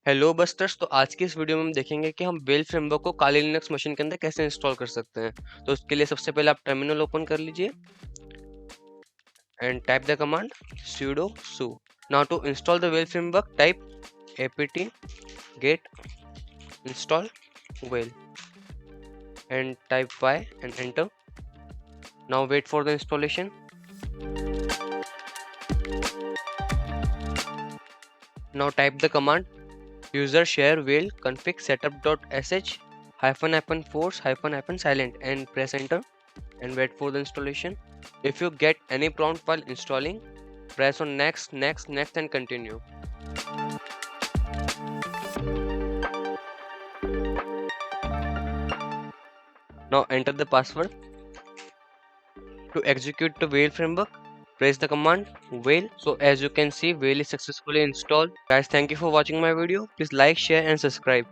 Hello busters. तो आज की इस वीडियो में हम देखेंगे कि हम वेल फ्रेमवर्क को काली लिनक्स मशीन के अंदर कैसे इंस्टॉल कर सकते हैं। तो उसके लिए सबसे पहले आप टर्मिनल ओपन कर लीजिए and type the command sudo su। Now to install the well framework type apt-get install well and type y and enter. Now wait for the installation. Now type the command user share whale config setup.sh hyphen force hyphen silent and press enter and wait for the installation. If you get any prompt while installing, press on next, next, next and continue. Now enter the password. To execute the whale framework, press the command whale. So as you can see, whale is successfully installed. Guys, thank you for watching my video. Please like, share and subscribe.